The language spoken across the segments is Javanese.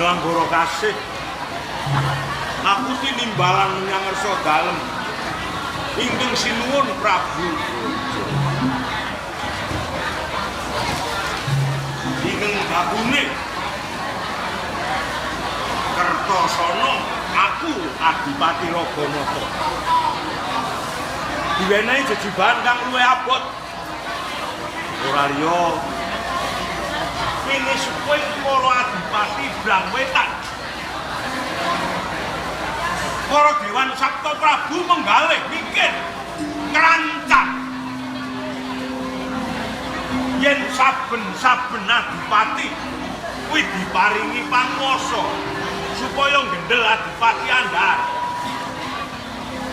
Anggara kasih aku tinimbalan menyang ngarsa dalem ingkang sinuwun Prabu ingkang gabune Kertasana aku Adipati Raganata diwenehi jejibahan kang luwih abot ora liya ini supaya para adipati Brang Wetan para Dewan Sabta Prabu menggalih mikir ngerancang yen saben-saben adipati kuwi diparingi panguwasa supaya ngendhel adipati andhar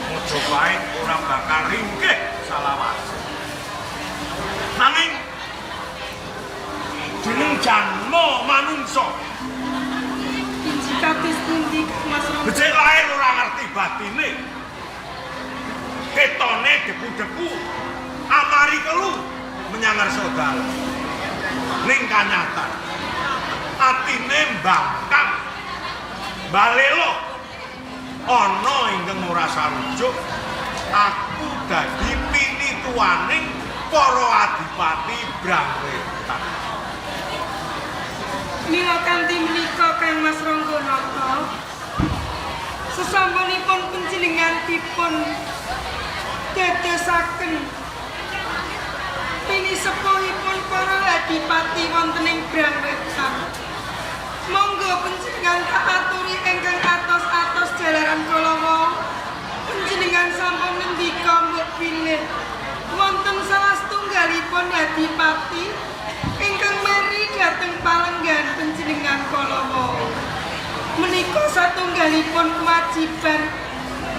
Majapahit ora bakal ringkih salawase nanging jeneng janma manungsa inji kados pundi Mas Rangga becik lair ora ngerti batine ketone depu-depu amari kelu menyang ngarsa dalem ning kanyatan atine mbangkang balelo ana ingkang ora sarujuk aku dadi pinituwaning para adipati Brang Wetan mila kanthi menika Kang Mas Rangganata sesampunipun panjenengan dipun dadosaken pinisepuhipun para adipati wonten ing Brang Wetan monggo panjenengan kaaturi ingkang atos-atos jalaran kala wau panjenengan sampun ngendika mbok pilih wonten salah setunggalipun adipati ingkang meri dhateng palenggan panjenengan kala wau menika satunggalipun kewajiban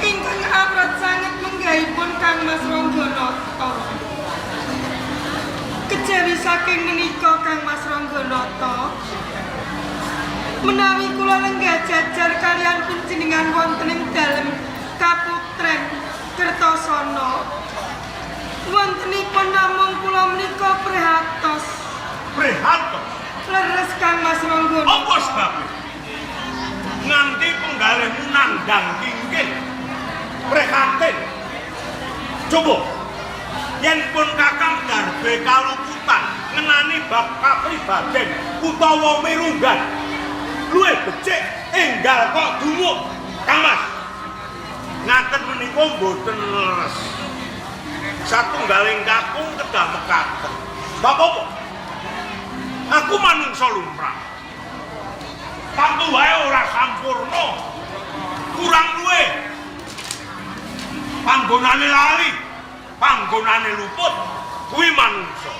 ingkang abot sanget menggahipun Kang Mas Rangganata kejawi saking menika Kang Mas Rangganata menawi kula lenggah jajar kalian panjenengan wonten ing dalem kaputren Kertasana wontenipun namung kula menika prihatos leres Kang Mas Rangganata apa sebabe nganti penggalihmu nandang kingking prihatin coba yen pun kakang darbe kaluputan ngenani bab kapribaden utawa mirunggan luwih becik enggal kok dumuk Kang Mas ngaten menika mboten leres satunggaling kakung kedah mekaten sebab apa aku manungsa lumrah tantu wae ora sampurna kurang luwih panggonane lali panggonane luput kuwi manungsa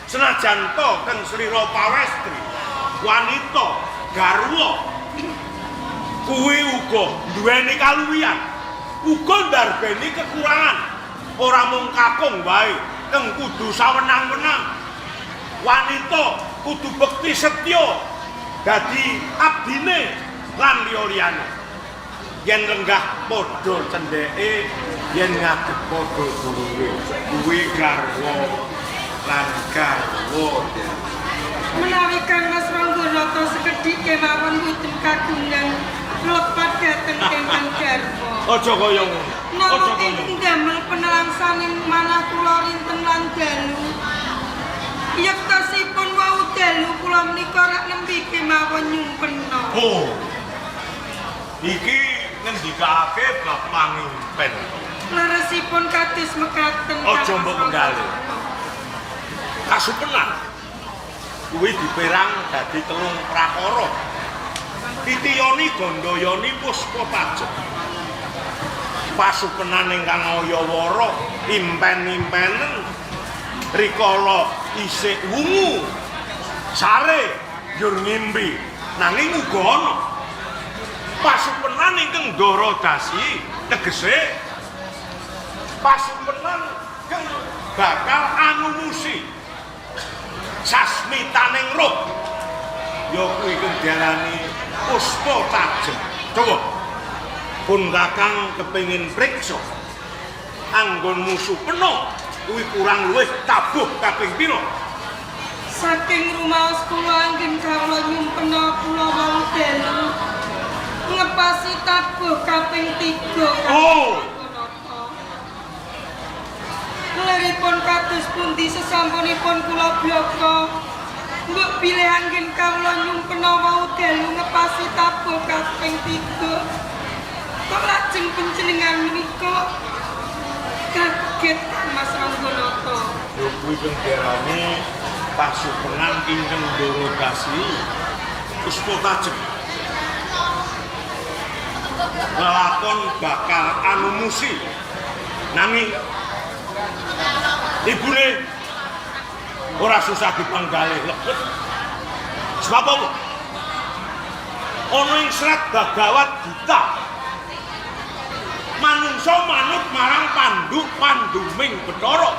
senajan to Kang Slira Pawestri wanita garwa kuwi uga duweni kaluwihan uga ndarbeni kekurangan ora mung kakung wae kang kudu sawenang-wenang wanita kudu bekti setya dadi abdine lan liya-liyane yen lenggah padha cendheke yen ngadeg padha gurune kuwi garwa lan garwa menawi Kang Mas Rangganata sekedhik kemawon boten kagungan mlepat dhateng kenging garwa aja kaya ngono namung ing damel penelangsaning manah kula rinten lan dalu yektosipun wau dalu kula menika rak nembe kemawon nyumpena oh iki ngendikake bab pangimpen leresipun kados mekaten aja mbok penggalih kasupenan kuwi diperang dadi telung prakara titiyoni gandayani Puspatajeng pasupenan ingkang ayawara impen-impenen rikala isih wungu sare njur ngimpi nanging uga ana pasupenan ingkang ndara dasi tegese pasupenan kang bakal anumusi sasmitaning roh ya kuwi diarani puspa tajem. Coba pun kakang kepengin priksa anggon musuh penuh kuwi kurang luwih tabuh kaping pira? Saking rumaos kula anggen kawula nyumpena kula wau dalu ngepasi tabuh kaping 3. Oh. Leripun kados pundi sesampunipun kula bloko mbok bilih anggen kawula nyumpena wau dalu ngepasi tabuh kaping 3. Kok lajeng panjenengan menika kaget Mas Ranggonata? Yo kuwi diarani pasukenan ingkang ndorogasi puspa tajem. Lakon bakal anumusi nanging ibune ora susah dipanggalih lebet. Sebab apa? Ana ing serat Bhagawat Gita manungsa manut marang panduming Bathara.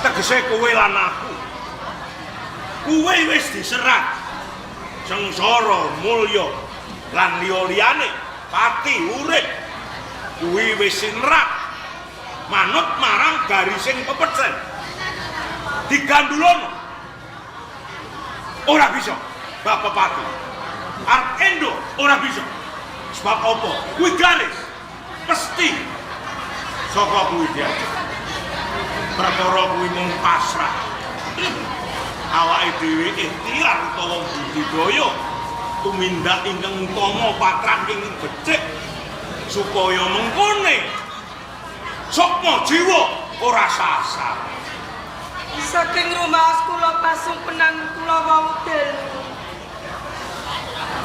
Tegese kowe lan aku. Kowe wis diserat sengsara mulya lan liya-liyane pati urip. Kuwi wis sinrat manut marang garising pepecen. Digandulono ora bisa Bapak Pati. Arendo ora bisa. Sebab apa? Kuwi garis pasti saka kuwi diajak. Perkara kuwi mung pasrah. Awake dhewe ikhtiar utawa budidaya tumindak ingkang utama patraping becik supaya mengkone sukma jiwa ora sasar. Saking rumaos kula pasumpenan kula wau dalu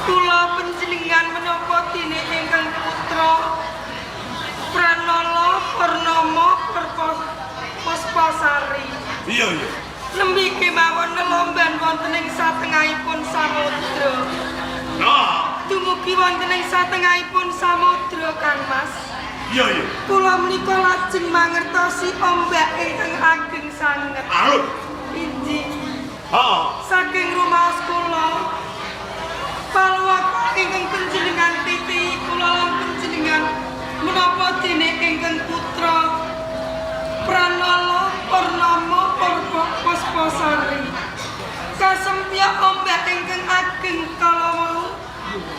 kula panjenengan menapa dene ingkang putra Pranala Purnama Puspasari. Iya. Nembe kemawon lelomban wonten ing satengahipun samudra. Nah, Dumugi wonten ing satengahipun samudra, Kang Mas. iya. Kula menika lajeng mangertosi ombak ingkang ageng sanget. Alun. Injih. Heeh. Saking rumaos kula paluwaka ingkang panjenengan titihi kula lan panjenengan menapa dene ingkang putra Pranala Purnama Puspasari kasempyak ombak ingkang ageng kala wau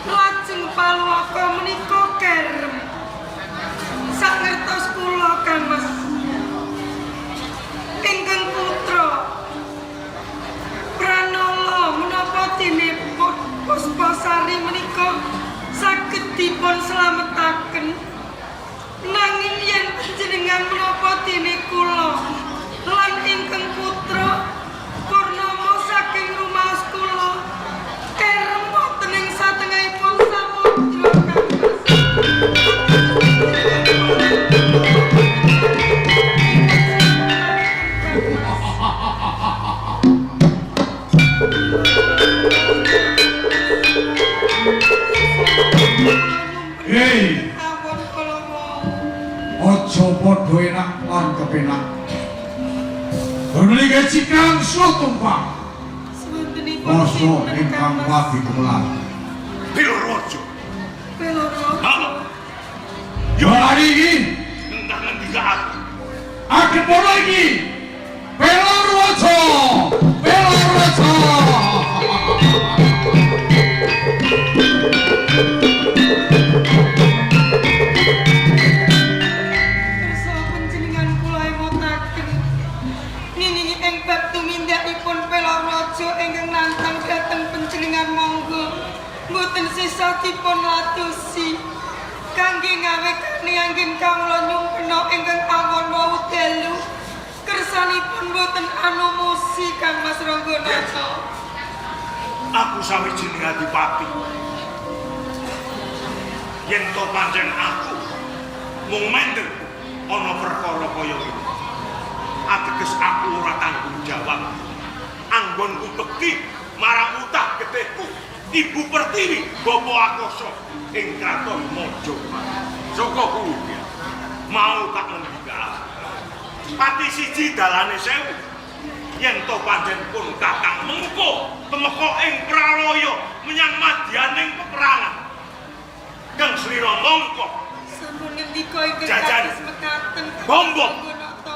lajeng paluwaka menika kerem sangertos kula Kang Mas ingkang putra Pranala menapa dene Puspasari menika saged dipun slametaken nanging yen panjenengan menapa dene kula lan ingkang putra Purnama saking rumaos kula kerem wonten ing satengahipun samudra Hei, ojo podo enak lan kepenak. Berliga cikang sutumpang. Koso ingkang wadi kemelan. Pilorojo. Yo hari ini, Entah nanti gak akhir pola ini. Pilorojo. Kersa panjenengan kula emotaken ngingingi ing bab tumindakipun Pilorojo ingkang nantang dhateng panjenengan monggo mboten sisa dipun latusi kangge ngawekani anggen kawula nyumpena ingkang awon wau dalu kersanipun mboten anumusi Kang Mas Ranggonata. aku sawijining adipati. Yen to pancen aku mung mender ana perkara kaya iki. Ateges aku ora tanggung jawab. Anggonku bekti marang utah gedheku Ibu Pertiwi Bapa Akoso ing kraton Mojopahit. Saka kuwi mau tak ngendika. Pati siji dalane 1000. yen to pancen pun kakang mengko temeka ing pralaya menyang madyaning peperangan. Kang slira mongko sampun ngendika ingkang Jajan. kados mekaten Bombong. Gunata.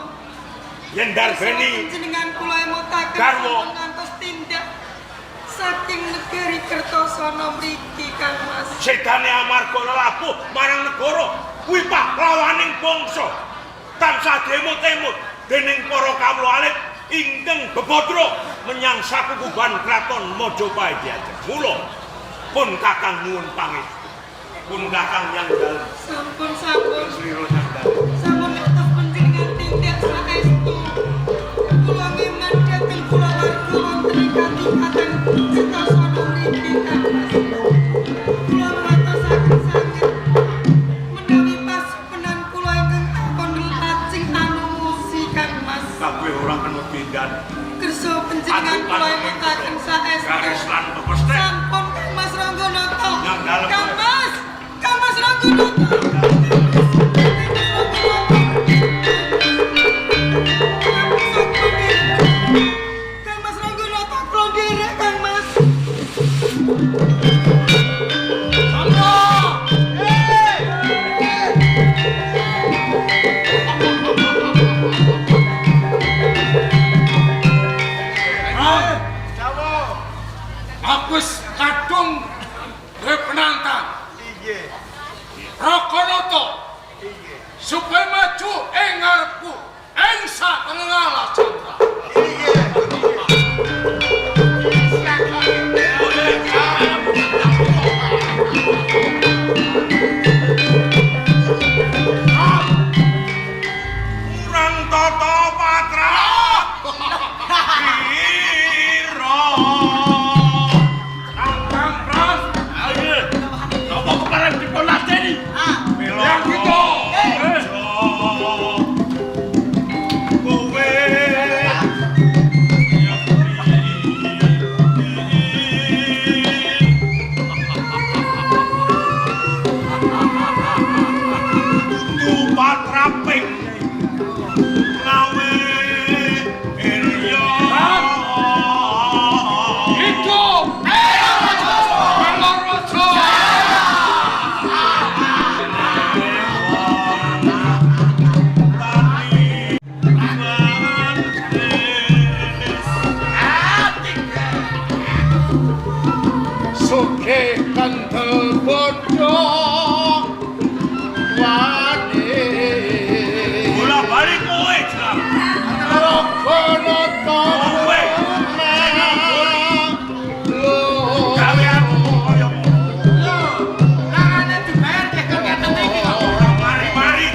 yen darbeni Jenengan kula emotaken Garwo. sampun ngantos tindak saking negeri Kertosana mriki Kang Mas. sedane amarga lelabuh marang negara kuwi pahlawaning bangsa tansah demot-emot dening para kawula alit ingkang bebodro menyang sakukuban kraton Majapahit. Mula pun kakang nuwun pamit. Pun kakang yang dalem. Sampun Slira yang dalem. sampun ngantos panjenengan tindak saestu. Kula ngeman dhateng kula warga wonten ing Kadipaten Kertosana mriki Kang Mas. Kula ngatosaken sanget menawi pasupenan kula ingkang kondel lajeng anumusi Kang Mas. Kabeh ora kena tindan. Kersa panjenengan kula emotaken saestu. Garis lan pepestek. Sampun Kang Mas Ranggonata. Yang dalem. Kang Mas Ranggonata. Kang Mas Ranggonata kula nderek Kang Mas. Aku wis kadung penantang. Rakanoto supaya maju ing ngarepku ing satengah candra. Kurang tata patra. Piro. Pram, Ayo. Napa kepareng dipun lateni? yang gitu. Kowe tupat raping ngawe irya Itu. Pelorojo. Suke kantel bodo wani bola balik kowe jram Rakanoto kowe gawe aku kaya mari-mari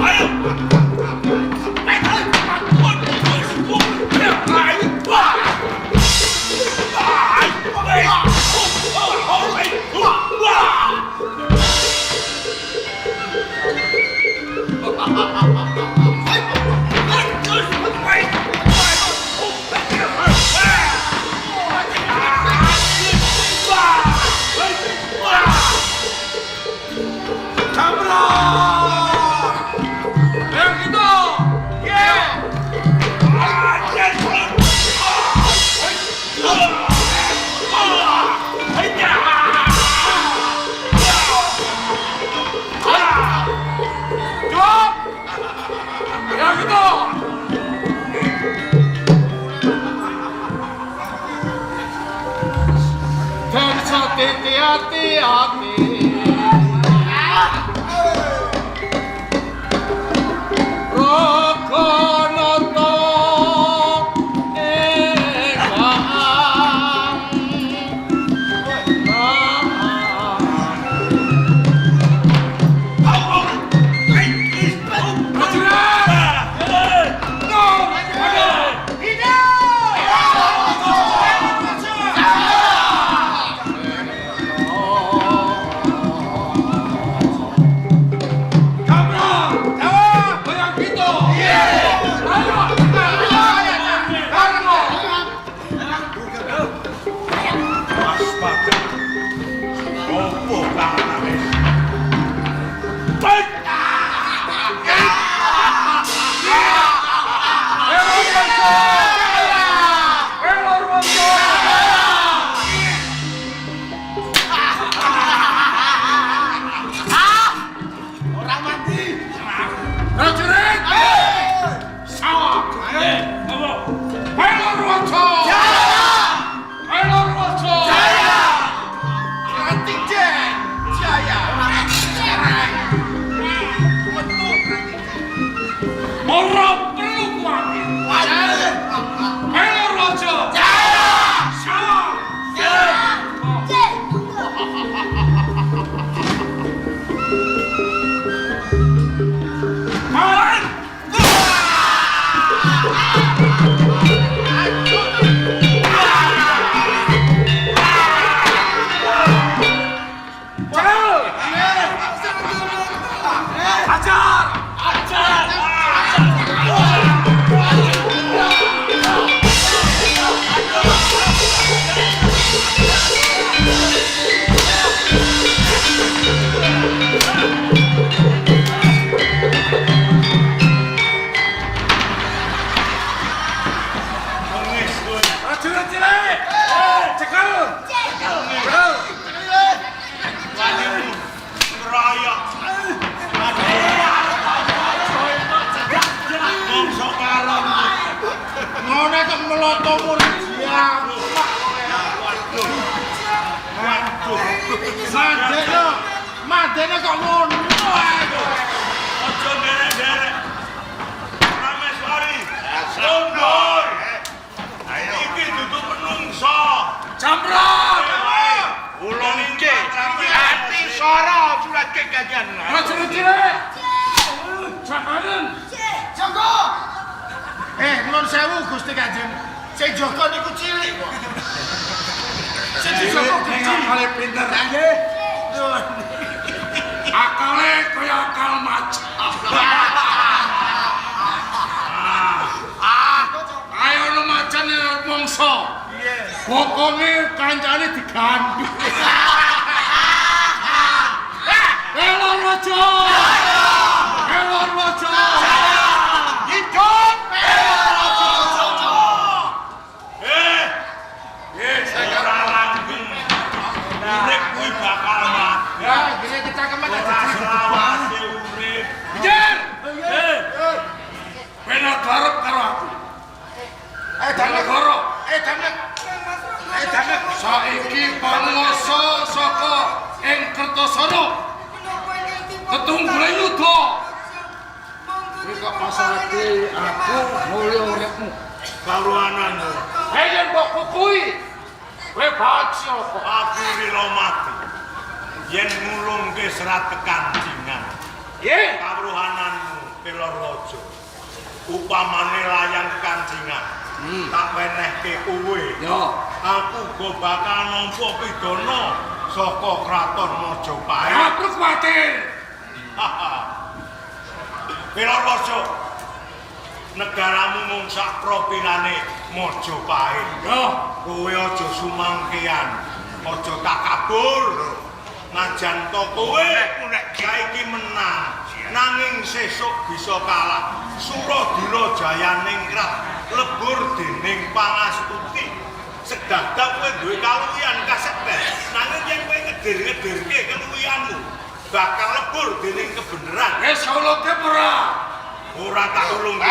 ayo Yang itu. Stop. Yang itu. Dan hati-hati. Rakanoto ingkang Mandene kok ngono ae. Aja derek-derek. Rameswari. Mundur. Iki dudu penungso. Jamrang. Ulun iki Ati sora surat kegajian. Rajul cilik. Jakanen. Joko. Nuwun sewu Gusti Kanjeng. Sing Joko niku cilik kok. Sing Joko kecil kali pinter. Nggih. Akale kaya akal macan. Ayo lu macan mongso. Pokoke kancane digandu. Elor Raja. Elor Raja. Hidup Elor Raja. ora langgeng. Urip kuwi bakal mati. Ya, gini kecakeman Ora selawase urip. Jer. Benar garap karo aku. Danek goro. Danek. Danek saiki panguwasa saka ing Kertosana. Ketunggule yuda. Kowe kok pasrahke aku mulya uripmu. Karuananmu. Yen kok kuwi. Kowe baci apa? Aku rila mati. Yen ngulungke serat kekancingan. Nggih. Kawruhananmu Pelor Raja. Upamane layang kekancingan. Tak wenehke kowe. Ya. Aku go bakal nampa pidana saka kraton Majapahit. Aku kuwatir. Pelor Raja. Negaramu mung sak propilane Majapahit. Ya. Kowe aja sumangkean. Aja takabur. Najan to kowe saiki menang. Nanging sesuk bisa kalah. Suradira Jayaningrat lebur dening Pangastuti. Sedadap kowe duwe kaluwihan kasebat. Nanging yen kowe ngedir-ngedirke kaluwihanmu bakal lebur dening kebenaran. Wis soloke ora. Ora tak ulungke.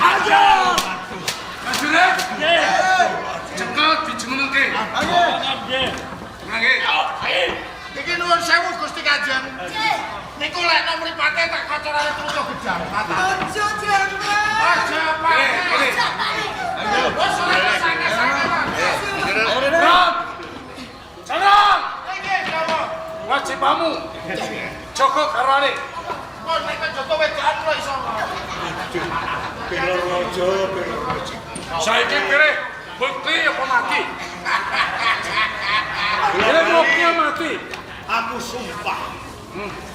Aja. Majuret. Cekel dijemenengke. Nggih. Nggih. Iki nuwun sewu Gusti Kanjeng. Niku lek nek mripate tak kacarane truco gedang. Ojo jambak. Aja Pak. Ayo. Wes ora sange-sange. Ron. Sarang. Iki jawa. Wajibamu. Joko karane. Kok nek Joko wedan lho iso. Pelor Raja. Saiki pilih bukti apa mati? Pilih bukti mati. Aku sumpah.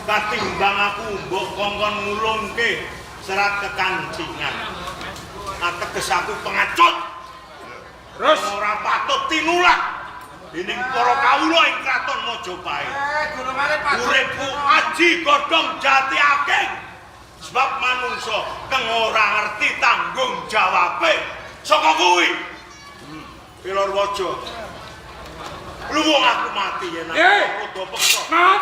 Katimbang aku mbok kongkon ngulungke serat kekancingan. Ateges aku pengacut. Terus Ora patut tinulak dening para kawula ing kraton Majapahit. golongane Pak. Uripku aji godhong jati akeh. Sebab manungsa kang ora ngerti tanggung jawabe saka kuwi. Pelor Raja. Luwung aku mati yen aku rada peksa. Maaf.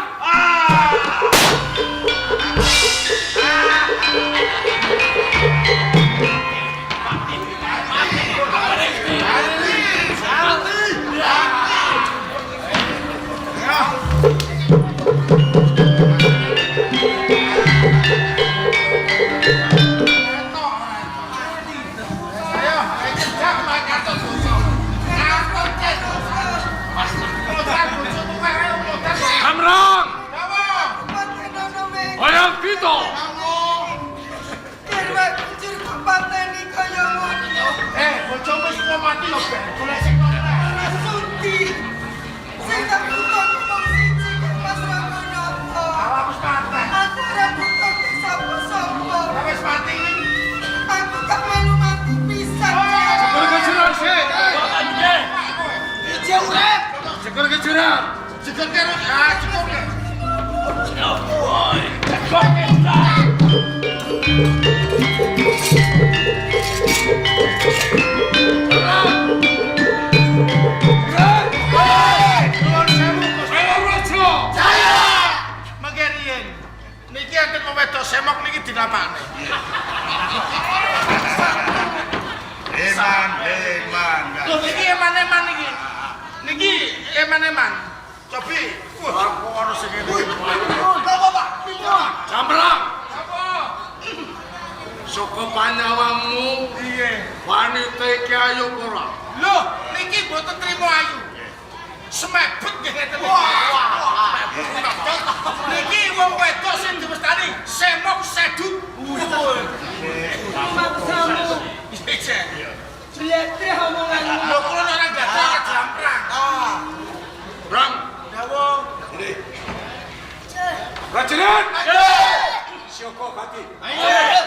Kamrang. Oyang kita. Kirwa kuncur kepateni kaya ngono. Bojomu wis mati lho, Ben. Golek sing Suti. Sing tak butuh ngomong siji kang Mas Ragunata. wis mati. Aku ora butuh ke sapa-sapa. Wis mati. Aku gak melu mati pisan. Cekel kejuran sih. Ije urip. Cekel kejuran. Cekel karo. Cekel. dinapakne. Eman. Lho iki eman-eman iki. Niki eman-eman. Cobi. Aku ono sing ngene. Pak. Jambrang, Apa? saka panyawamu Iya. wanita iki ayu ora? Lho, niki mboten trimo ayu. Semebet nggih ngeten. Niki wong wedok sing dimestani semok sedut. Maksamu Iya. jlete omonganmu. Lho kula ora gadah jamprang. Brang, Dawuh. prajurit. Saka Pati. Yen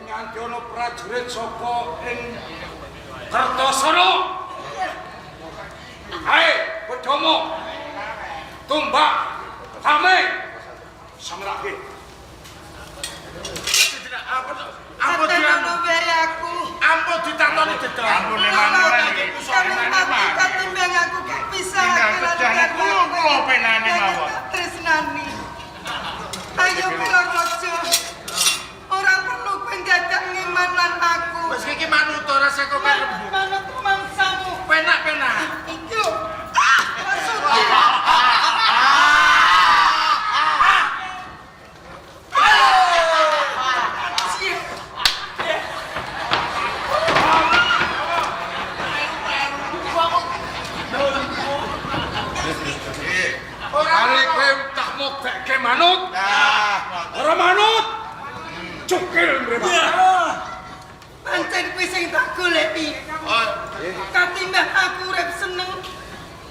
nganti ana prajurit saka ing Kertosana. Ae, Podomo. Tumbak, tameng. Samrake. Ampun Satenono wae aku. ampun ditatoni dedal. Ampun eman-eman iki. Katimbang aku gak bisa Tinggal kejalan kula penane mawon. Tresnani. Ayo Pelorojo. Ora perlu kowe dadak ngiman lan aku. Wis iki manut ora seko karep. Manut mangsamu. Penak-penak. Itu. Maksudku. Kali kowe tak mobekke manut. Ora manut. Cukil mrene. Pancen kuwi sing tak goleki. Katimbang aku urip seneng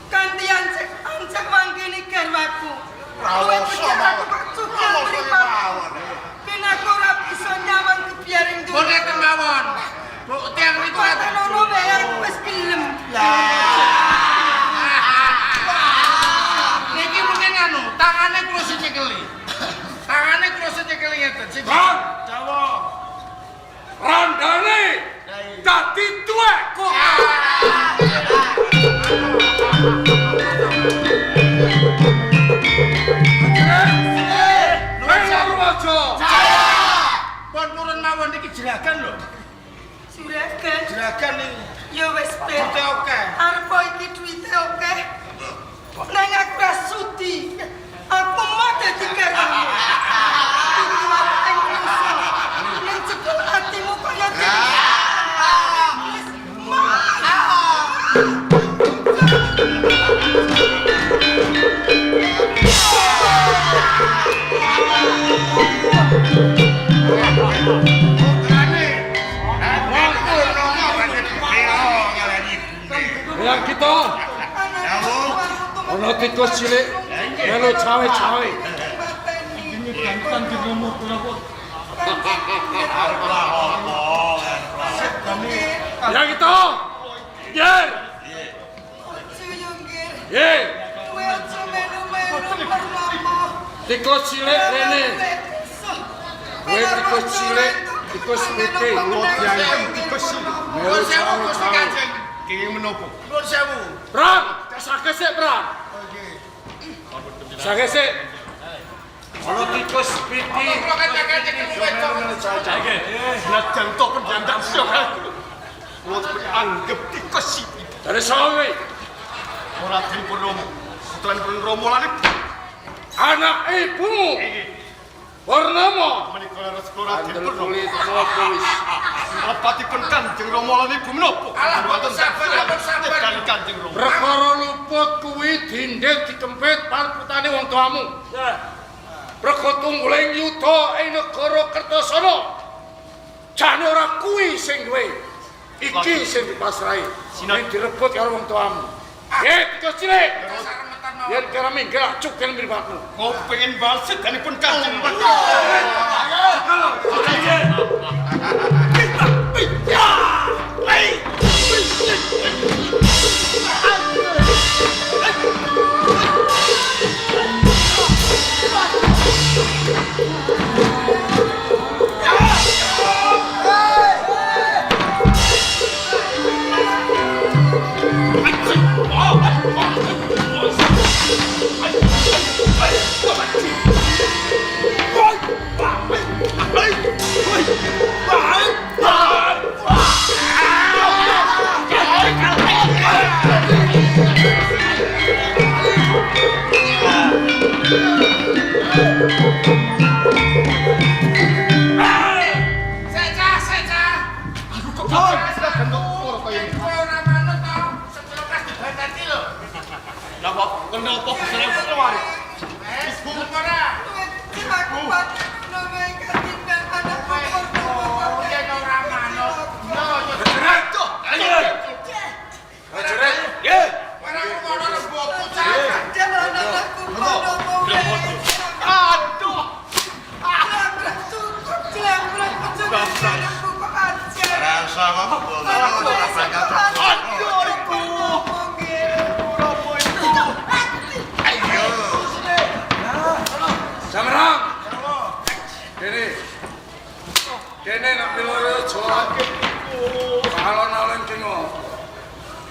kanthi ancek mangkene garwaku. Kowe pikir aku kok cukil mripat. Ben aku ora bisa nyawang kebiaring dunya. Boleh kemawon. Bu tiang niku Satenono wae aku wis gelem. Niki mungkin anu, tangane kula sing nyekeli. Tangane kula sing nyekeli ngeten. Sing Bang. Jawa. Randane dadi tuwek kok. Pun purun mawon niki jeragan lho. Juragan, Jeragan niki. ya wis ben. Duite oke. Arep iki duwite oke. Nang aku ra sudi. Aku mau dadi garwamu. Tujuan ing manusa. Ning jebul atimu kaya dene. Wis Yang kita ana tikus cilik melu cawe-cawe. Yang kita yer, ye, tikus cilik rene. Kowe tikus cilik, tikus putih, Tikus cilik. melu Nuwun sewu Gusti cawe-cawe. Kanjeng. Kenging menapa? Nuwun sewu. Bram, sakit sik, Bram. Sakit sik. Ana tikus putih. Kula kanjeng niku wedok. Lajan to pendandan syok aku. Kula anggap tikus sithik. Dari sawe, Ora dipun Romo. Tuan pun Romo lan anak ibumu. Purnama. menika leres kula Andel dipun Romo. kulit apa wis. Lepatipun Kanjeng Romo lan ibu menapa? Alah, boten sabar, boten sabar. Dan Kanjeng Romo. Perkara luput kuwi dindit dikempit parputane wong tuamu. Preko tungguling yuda ing negara Kertosana. Jane ora kuwi sing duwe. Iki sing dipasrahi. Sing direbut karo wong tuamu. Tikus cilik. Yen kira minggir cukil mripatmu. Kau pengen balas sedanipun Kanjeng Romo. Hey!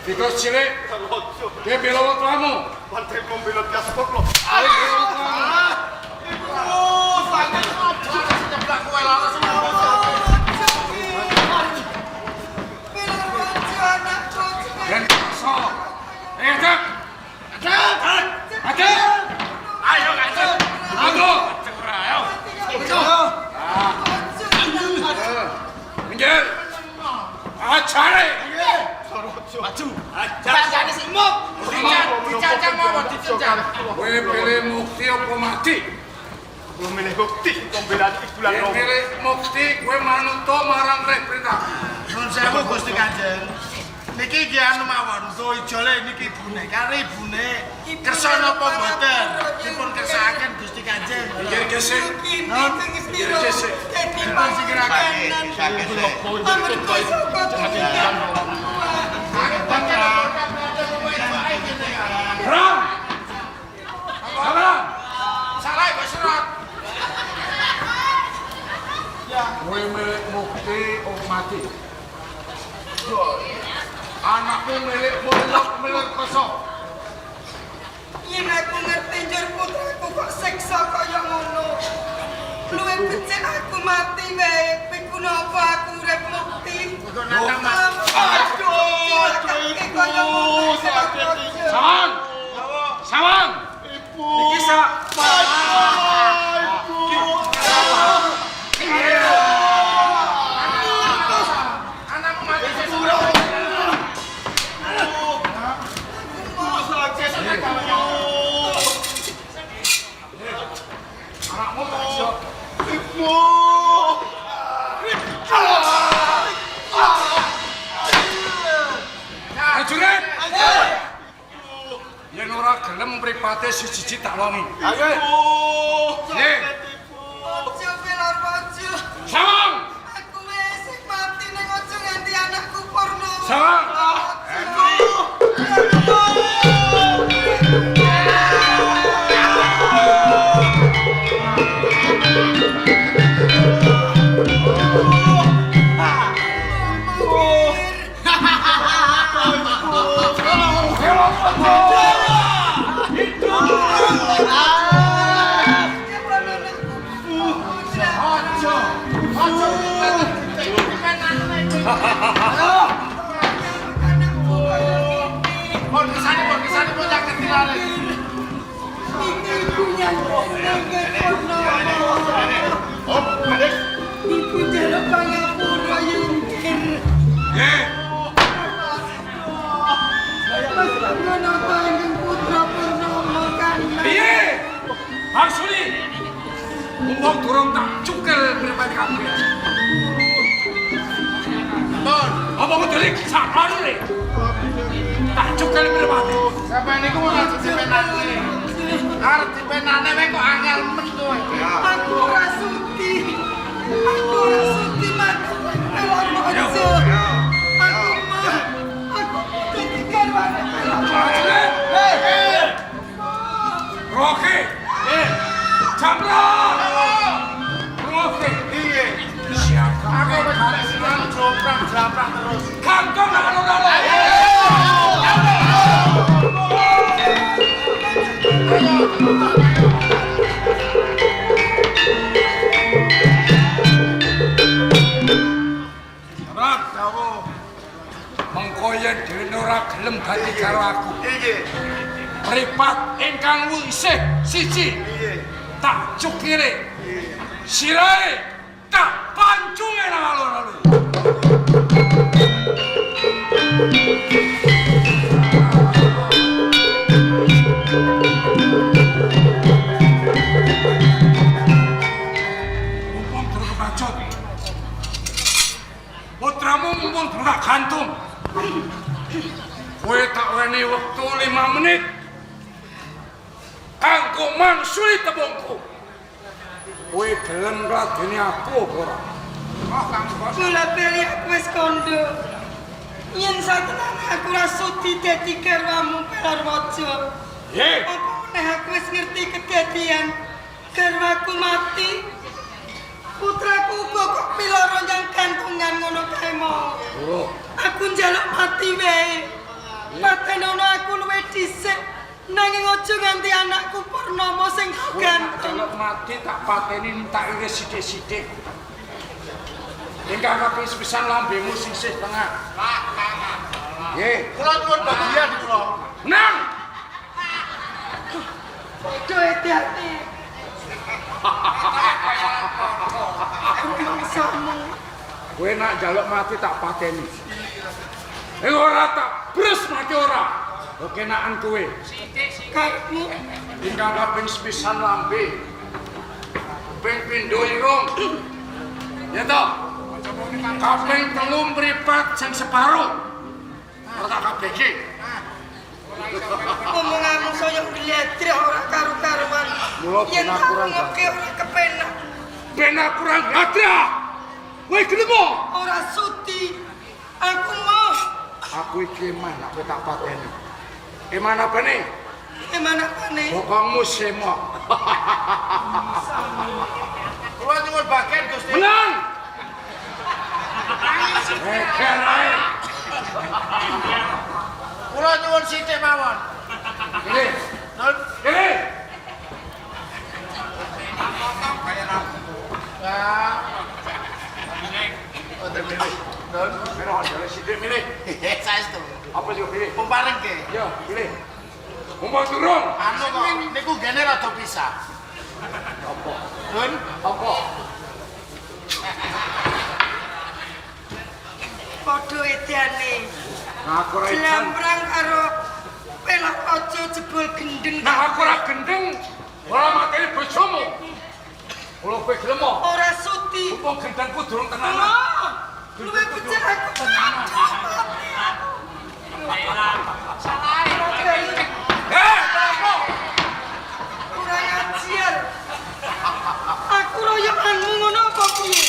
Kita cilik. Dia bela kamu. Pantai membela diaspor lo. Sakit nyeblak kowe laras Dan so. Ajak. Ayo ajak. Ayo. Minggir. Acare. Maju. Jangan simuk. Dicacang mau dicacang. Kowe pilih mukti apa mati? Belum milih bukti pembelaan bulan Kowe pilih mukti kowe manut marang rek perintah. Nun sewu Gusti Kanjeng. Niki ki anu mawon, to ijole niki ibune, kare ibune kersa napa mboten? Dipun kersakaken Gusti Kanjeng. Minggir gesek. Nun gesek. Dipun sigeraken. Ram. Salah. Salah kok serat. Kowe milik mukti apa mati? Anakmu milik mulak milik kosong. Yen aku ngerti njur putraku kok siksa kaya ngono. Luwih becik aku mati wae, pikuna apa aku urip mukti. Kok nantang mati. Aduh, sakit. Sawang. Sawang. Ibu. Iki sak. Anakmu mati sesuk. Anakmu tak Ibu. Prajurit. Yen ora gelem mripate siji-siji tak longi. Ayo. Ye. Ojo pelor ojo. Sawang. Aku wis mati ning ojo nganti anakku porno. Sawang. Pon kesane pon jak ketilane. Oh, adik. Ibu jaluk pangapura yungkir. Ye. Ngono to ingkang putra Purnama kana. Piye? Maksudi. Wong durung tak cukel pripate kabeh. Pon, Apa kudu sakane? Tak cukel pripate. sampeyan niku mau ngaji dipenane. Arep dipenane wae kok angel men kowe. Aku ora sudi. Aku ora sudi mati pelor ojo. Aku dadi garwane pelor. Prajurit. Roke. Chandra. Roke. Piye? Siapa? Aku wis kasihan joprang terus. Kantong karo-karo. Rak, mengko yen dene ora gelem dadi karo aku. Iki. Mripat ingkang isih siji Piye? tak cukire. Sirahe tak pancunge nang alun-alun. Mumpung durung kebacut. Putramu mumpung durung tak gantung. Kowe tak weni wektu 5 menit. Kanggo mangsuli tembungku. Kowe gelem ngladeni aku apa ora? Kula beli aku wis kondo. Yen satenan aku ora sudi dadi garwamu pelor ojo. Ye, Apa meneh aku wis ngerti kedadian garwaku mati. Putraku uga kok piloro nyang gantungan ngono kae mau. oh, Aku njaluk mati wae. Patenono aku luwih dhisik. Nanging aja nganti anakku Purnama sing gantung. Kalau mati tak pateni tak iris sithik-sithik. Ingkang kaping sepisan lambemu sisih tengah. Nggih. Kula nyuwun bagian kula. Menang. Padha hati-hati. Mangsamu. Kowe nak njaluk mati tak pateni. Ora tak bres mati ora. Oke nakan kowe. Kamu Ingkang kaping sepisan lambe. Ping pindho irung. Ya toh? Kaping telu mripat sing separo. Ora tak kabeh iki. omonganmu saya ngledreh ora karu-karuan. Mula Yen ben aku ora ngoke ora kepenak. Ben aku kurang gadrah. Kowe gelem? Ora sudi. Aku mau. Aku iki mah nak kowe tak pateni. Mana bene? Mana pane? Bokongmu semok. Kula nyuwun bagian Gusti. Menang. Kerai. Kula nyuwun sithik mawon. Ini. Nun. Ini. Ya. Oh, terpilih. Nun. Merah jare sithik milih. Saestu. Apa sih pilih? Pemparengke. Ya, pilih. Mumpung turun. Anu kok niku gene rada pisah. Apa? Nun. Apa? Padha ediane. Aku ora ijan. Jlambrang karo pelok aja jebul gendeng. Nah aku ora gendeng. Ora mateni bojomu. Kula kowe gelem? Ora sudi. Mumpung gendengku durung tenanan. Oh, luwih becik aku. Apa? Kurang ajar. Aku royokanmu ngono apa piye?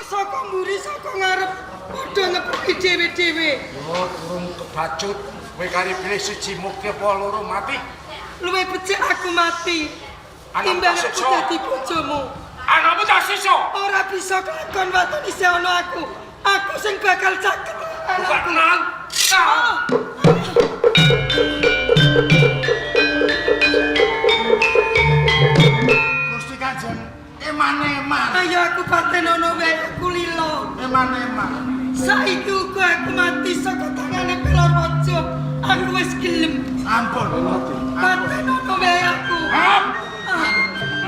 Saka mburi saka ngarep padha ngepuki dhewe-dhewe. Yo durung kebacut. Kowe kari pilih siji mugi apa loro mati. Luwih becik aku mati. Anakmu Timbang tak aku siksa. dadi bojomu. Anakmu tak sisa. Ora bisa kelakon waton isih ana aku. Aku sing bakal caket. Buka kenalan. Oh. Gusti Kanjeng, eman-eman. Ayo aku patenono wae aku lilo. Eman-eman. Saiki uga aku mati saka tangane Pelaraja. Aku wis gelem. Ampun. Patenono wae aku. Maaf.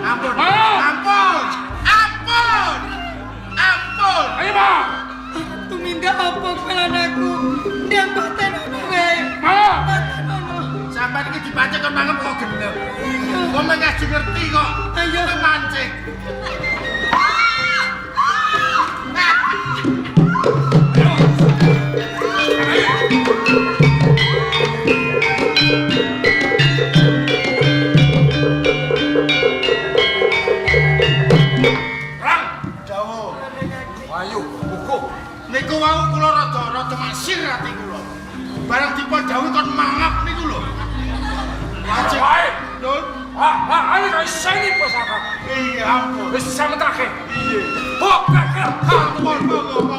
Ampun. Maaf. Ampun. Ampun. Ampun. Ayo, Pak. Tumindak apa pelan aku? Ndang patenono wae. Maaf. Patenono. Sampai iki dibaca kon mangep kok gelem. Kok mengaji ngerti kok. Ayo. Kowe mancing. Rang. Dawuh. Ayo, buku. Niku wau kula rada masir ati kula. Barang dipun dawuh kon mangap niku lho. Mancing. Wae. Nun. Ayo kau sini pusaka. Iya ampun. Wis sama terakhir. Iya. Hop, kakek. Ampun, monggo.